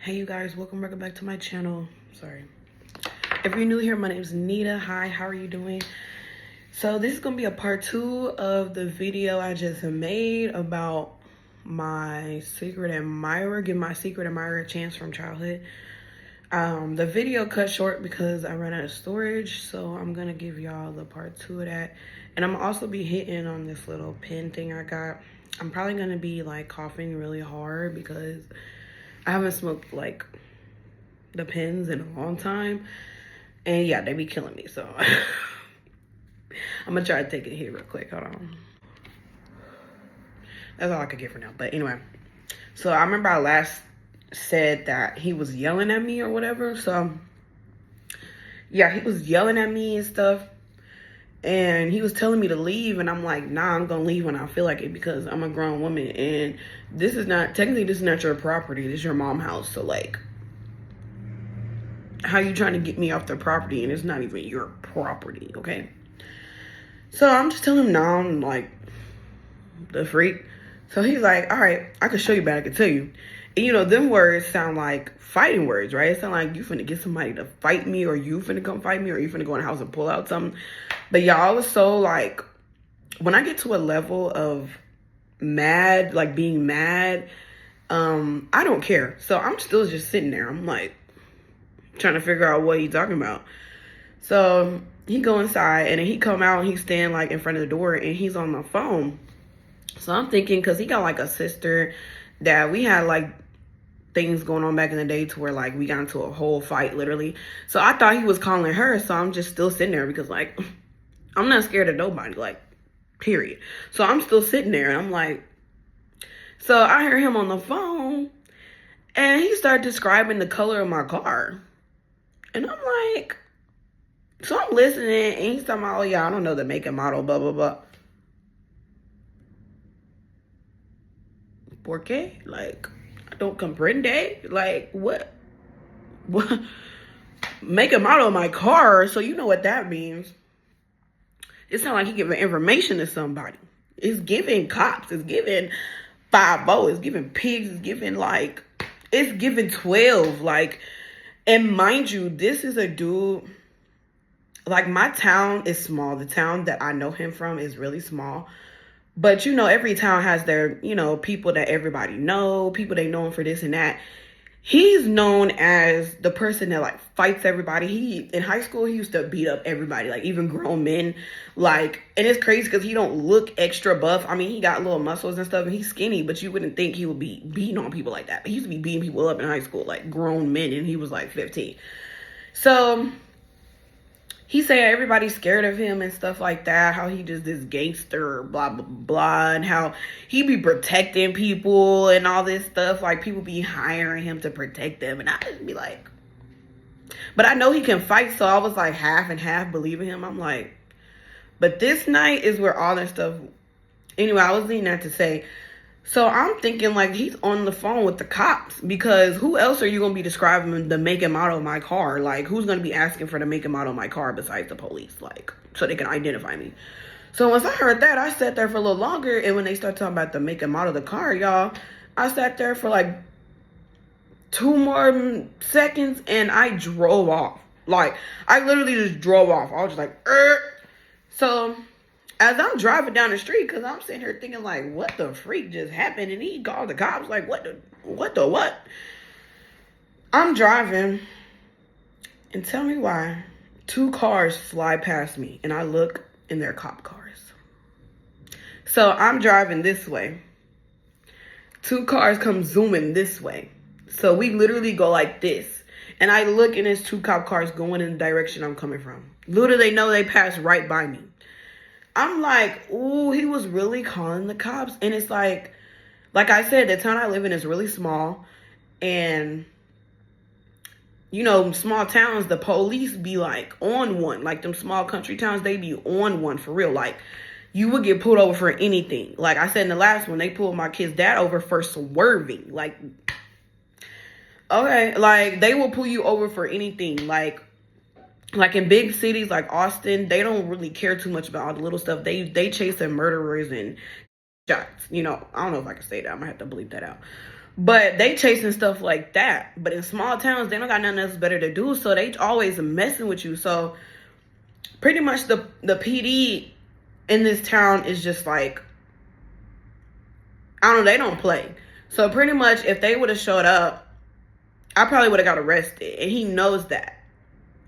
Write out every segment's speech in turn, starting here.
Hey you guys, welcome back to my channel. Sorry. If you're new here, my name is Nita. Hi, how are you doing? So this is gonna be a part 2 of the video I just made about my secret admirer, give my secret admirer a chance from childhood. The video cut short because I ran out of storage, so I'm gonna give y'all the part 2 of that. And I'm gonna also be hitting on this little pen thing I got. I'm probably gonna be like coughing really hard because I haven't smoked like the pens in a long time. And yeah, they be killing me, so I'm gonna try to take it here real quick. Hold on. That's all I could get for now. But anyway, so I remember I last said that he was yelling at me or whatever. So yeah, he was yelling at me and stuff. And he was telling me to leave, and I'm like, nah, I'm gonna leave when I feel like it because I'm a grown woman, and this is not your property. This is your mom's house. So like, how you trying to get me off the property and it's not even your property, okay? So I'm just telling him, nah, I'm like, the freak. So he's like, all right, I can show you, but I can tell you. And you know, them words sound like fighting words, right? It sound like you finna get somebody to fight me, or you finna come fight me, or you finna go in the house and pull out something. But y'all was so like, when I get to a level of mad, like being mad, I don't care. So I'm still just sitting there. I'm like, trying to figure out what he's talking about. So he go inside, and then he come out, and he's standing like in front of the door, and he's on the phone. So I'm thinking, because he got like a sister that we had like things going on back in the day to where like we got into a whole fight literally. So I thought he was calling her. So I'm just still sitting there because like, I'm not scared of nobody, like, period. So I'm still sitting there, and I'm like, so I hear him on the phone, and he started describing the color of my car. And I'm like, so I'm listening, and he's talking about, oh yeah, I don't know the make and model, blah, blah, blah. ¿Por qué? Like, I don't comprende. Like, what? Make and model of my car, so you know what that means. It's not like he giving information to somebody. It's giving cops. It's giving 5-0. It's giving pigs. It's giving like, it's giving 12. Like, and mind you, this is a dude, like my town is small. The town that I know him from is really small. But, you know, every town has their, you know, people that everybody know, people they know him for this and that. He's known as the person that, like, fights everybody. In high school, he used to beat up everybody, like, even grown men. Like, and it's crazy because he don't look extra buff. I mean, he got little muscles and stuff, and he's skinny, but you wouldn't think he would be beating on people like that. But he used to be beating people up in high school, like, grown men, and he was, like, 15. So he said everybody's scared of him and stuff like that, how he just this gangster, blah, blah, blah, and how he be protecting people and all this stuff. Like, people be hiring him to protect them. And I just be like, but I know he can fight, so I was like half and half believing him. I'm like, but this night is where all that stuff, anyway, I was leading that to say, so I'm thinking like he's on the phone with the cops, because who else are you going to be describing the make and model of my car? Like, who's going to be asking for the make and model of my car besides the police? Like, so they can identify me. So once I heard that, I sat there for a little longer. And when they started talking about the make and model of the car, y'all, I sat there for like 2 more seconds and I drove off. Like, I literally just drove off. I was just like, So as I'm driving down the street, because I'm sitting here thinking, like, what the freak just happened? And he called the cops, like, what? I'm driving, and tell me why 2 cars fly past me, and I look, and they're cop cars. So I'm driving this way. 2 cars come zooming this way. So we literally go like this. And I look, and there's 2 cop cars going in the direction I'm coming from. Little do they know they passed right by me. I'm like, ooh, he was really calling the cops. And it's like I said, the town I live in is really small. And, you know, small towns, the police be like on one. Like them small country towns, they be on one for real. Like, you would get pulled over for anything. Like I said in the last one, they pulled my kid's dad over for swerving. Like, okay, like they will pull you over for anything. Like in big cities like Austin, they don't really care too much about all the little stuff. They chasing murderers and shots. You know, I don't know if I can say that. I'm gonna have to bleep that out. But they chasing stuff like that. But in small towns, they don't got nothing else better to do, so they always messing with you. So pretty much the PD in this town is just like, I don't know, they don't play. So pretty much if they would have showed up, I probably would have got arrested. And he knows that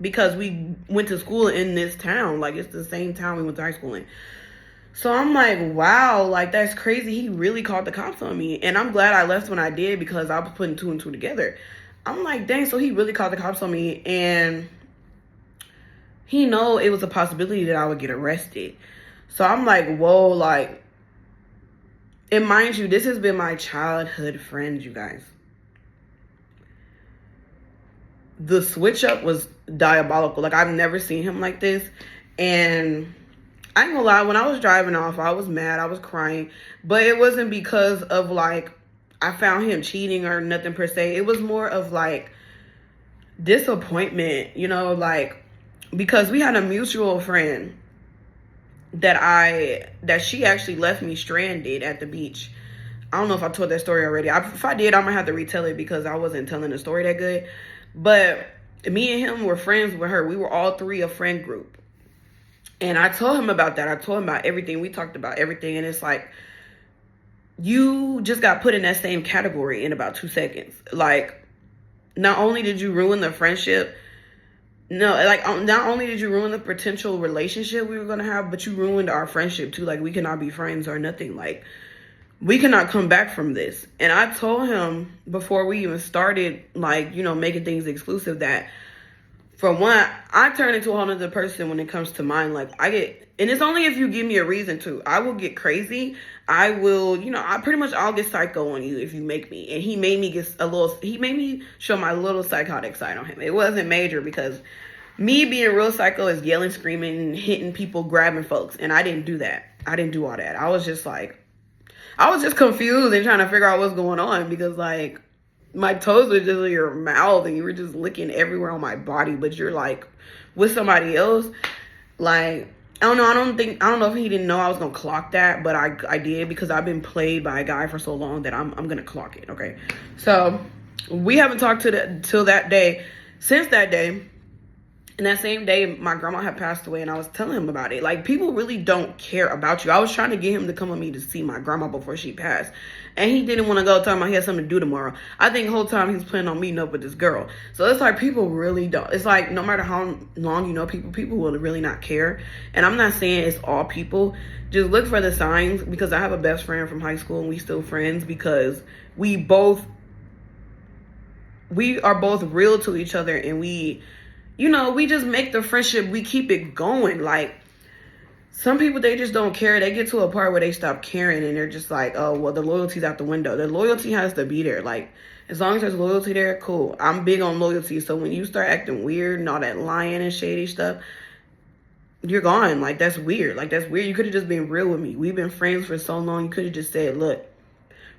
because we went to school in this town. Like, it's the same town we went to high school in. So I'm like, wow, like, that's crazy. He really called the cops on me. And I'm glad I left when I did, because I was putting two and two together. I'm like, dang, so he really called the cops on me. And he know it was a possibility that I would get arrested. So I'm like, whoa, like, and mind you, this has been my childhood friend, you guys. The switch up was diabolical. Like, I've never seen him like this. And I ain't gonna lie, when I was driving off, I was mad, I was crying. But it wasn't because of, like, I found him cheating or nothing per se. It was more of, like, disappointment, you know, like, because we had a mutual friend that she actually left me stranded at the beach. I don't know if I told that story already. If I did, I'm gonna have to retell it because I wasn't telling the story that good. But me and him were friends with her. We were all three a friend group. And I told him about that. I told him about everything. We talked about everything. And it's like, you just got put in that same category in about 2 seconds. Like, not only did you ruin the friendship, not only did you ruin the potential relationship we were going to have, but you ruined our friendship too. Like, we cannot be friends or nothing. Like, we cannot come back from this. And I told him before we even started, like, you know, making things exclusive, that for one, I turn into a whole other person when it comes to mine. Like, and it's only if you give me a reason to. I will get crazy. I will, you know, I'll get psycho on you if you make me. And he made me show my little psychotic side on him. It wasn't major, because me being real psycho is yelling, screaming, hitting people, grabbing folks. And I didn't do that. I didn't do all that. I was just confused and trying to figure out what's going on, because, like, my toes were just in your mouth and you were just licking everywhere on my body, but you're, like, with somebody else. Like, I don't know. I don't know if he didn't know I was going to clock that, but I did, because I've been played by a guy for so long that I'm going to clock it. Okay. So we haven't talked till that day. Since that day, and that same day, my grandma had passed away, and I was telling him about it. Like, people really don't care about you. I was trying to get him to come with me to see my grandma before she passed. And he didn't want to go, talking about he had something to do tomorrow. I think the whole time he was planning on meeting up with this girl. So it's like, people really don't. It's like, no matter how long you know people will really not care. And I'm not saying it's all people. Just look for the signs, because I have a best friend from high school and we still friends, because we are both real to each other, and we just make the friendship, we keep it going. Like, some people, they just don't care. They get to a part where they stop caring, and they're just like, oh, well, the loyalty's out the window. The loyalty has to be there. Like, as long as there's loyalty there, cool. I'm big on loyalty. So when you start acting weird and all that lying and shady stuff, you're gone. Like, that's weird. Like, that's weird. You could have just been real with me. We've been friends for so long. You could have just said, look,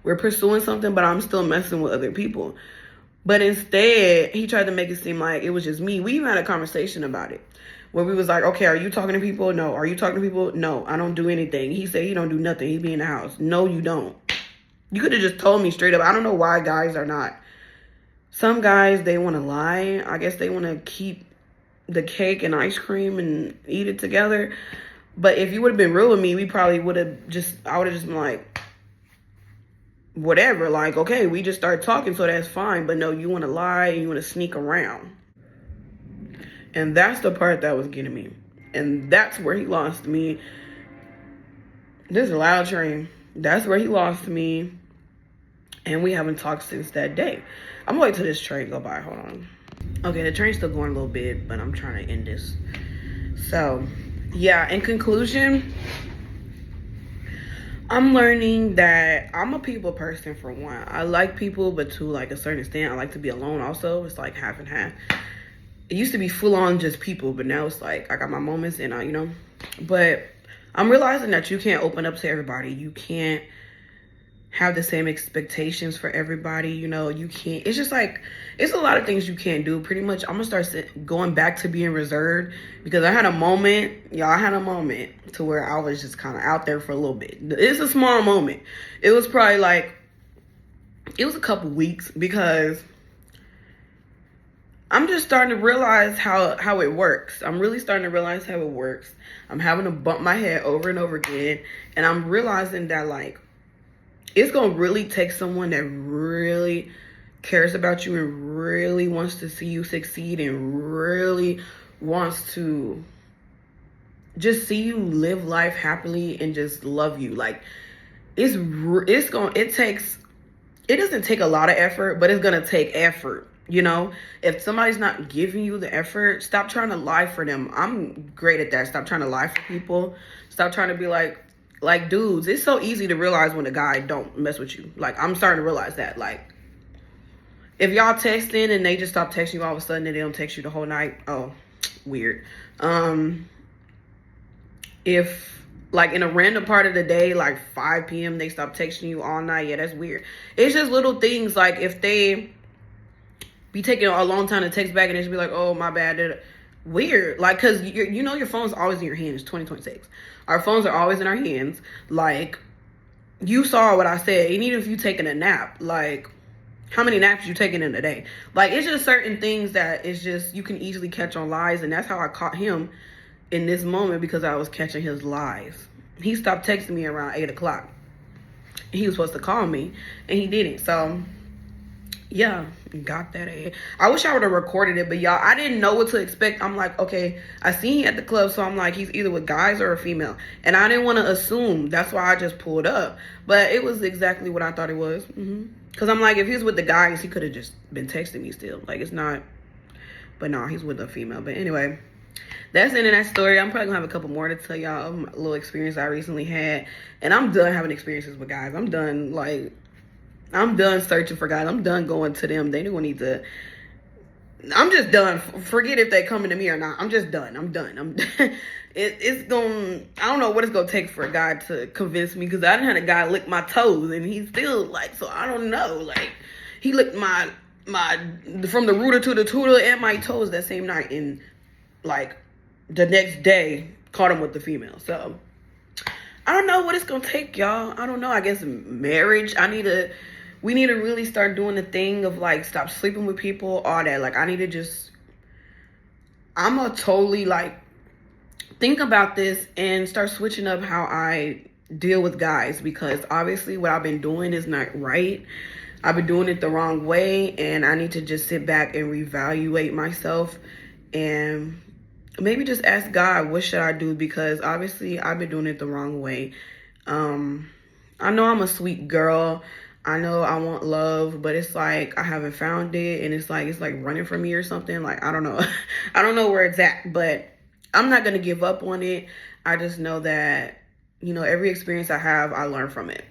we're pursuing something, but I'm still messing with other people. But instead, he tried to make it seem like it was just me. We even had a conversation about it, where we was like, okay, are you talking to people? No. Are you talking to people? No, I don't do anything. He said he don't do nothing. He be in the house. No, you don't. You could have just told me straight up. I don't know why guys are not. Some guys, they want to lie. I guess they want to keep the cake and ice cream and eat it together. But if you would have been real with me, we probably would have I would have just been like, whatever, like, okay, we just start talking, so that's fine. But no, you want to lie and you want to sneak around. And that's the part that was getting me. And that's where he lost me. This is a loud train. That's where he lost me. And we haven't talked since that day. I'm gonna wait till this train go by. Hold on. Okay, the train's still going a little bit, but I'm trying to end this. So, yeah, in conclusion, I'm learning that I'm a people person, for one. I like people, but to, like, a certain extent. I like to be alone also. It's like half and half. It used to be full on just people, but now it's like I got my moments, and but I'm realizing that you can't open up to everybody. You can't have the same expectations for everybody. You can't. It's just like, it's a lot of things you can't do. Pretty much, I'm gonna start going back to being reserved, because I had a moment to where I was just kind of out there for a little bit. It's a small moment. It was probably like it was a couple weeks because I'm just starting to realize how it works. I'm really starting to realize how it works. I'm having to bump my head over and over again. And I'm realizing that, like, it's going to really take someone that really cares about you and really wants to see you succeed and really wants to just see you live life happily and just love you. Like, it doesn't take a lot of effort, but it's going to take effort. You know, if somebody's not giving you the effort, stop trying to lie for them. I'm great at that. Stop trying to lie for people. Stop trying to be like dudes, it's so easy to realize when a guy don't mess with you. Like, I'm starting to realize that. Like, if y'all texting and they just stop texting you all of a sudden and they don't text you the whole night, oh, weird. If, like, in a random part of the day, like 5 p.m., they stop texting you all night, yeah, that's weird. It's just little things, like, if they be taking a long time to text back and they just be like, oh, my bad. Weird. Like, because you know your phone's always in your hands. It's 2026. Our phones are always in our hands. Like, you saw what I said. And even if you taking a nap, like, how many naps you taking in a day? Like, it's just certain things that it's just, you can easily catch on lies. And that's how I caught him in this moment, because I was catching his lies. He stopped texting me around 8 o'clock. He was supposed to call me and he didn't. So yeah, got that ahead. I wish I would have recorded it, but y'all, I didn't know what to expect. I'm like, okay, I seen him at the club, so I'm like, he's either with guys or a female. And I didn't want to assume. That's why I just pulled up. But it was exactly what I thought it was. Because I'm like, if he was with the guys, he could have just been texting me still. Like, it's not. But no, he's with a female. But anyway, that's the end of that story. I'm probably going to have a couple more to tell y'all of my little experience I recently had. And I'm done having experiences with guys. I'm done, like, I'm done searching for guys. I'm done going to them. They don't need to. I'm just done. Forget if they coming to me or not. I'm just done. I'm done. It's going. I don't know what it's gonna take for a guy to convince me, because I done had a guy lick my toes and he's still like. So I don't know. Like, he licked my from the rooter to the tooter and my toes that same night, and like the next day caught him with the female. So I don't know what it's gonna take, y'all. I don't know. I guess marriage. We need to really start doing the thing of, like, stop sleeping with people, all that. Like, I'm going to totally, like, think about this and start switching up how I deal with guys, because obviously what I've been doing is not right. I've been doing it the wrong way, and I need to just sit back and reevaluate myself and maybe just ask God, what should I do? Because obviously I've been doing it the wrong way. I know I'm a sweet girl. I know I want love, but it's like I haven't found it, and it's like running from me or something. Like, I don't know. I don't know where it's at, but I'm not going to give up on it. I just know that, you know, every experience I have, I learn from it.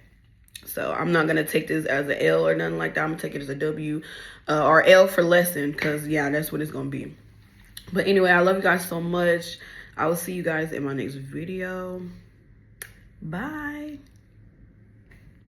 So I'm not going to take this as an L or nothing like that. I'm going to take it as a W or L for lesson, because, yeah, that's what it's going to be. But anyway, I love you guys so much. I will see you guys in my next video. Bye.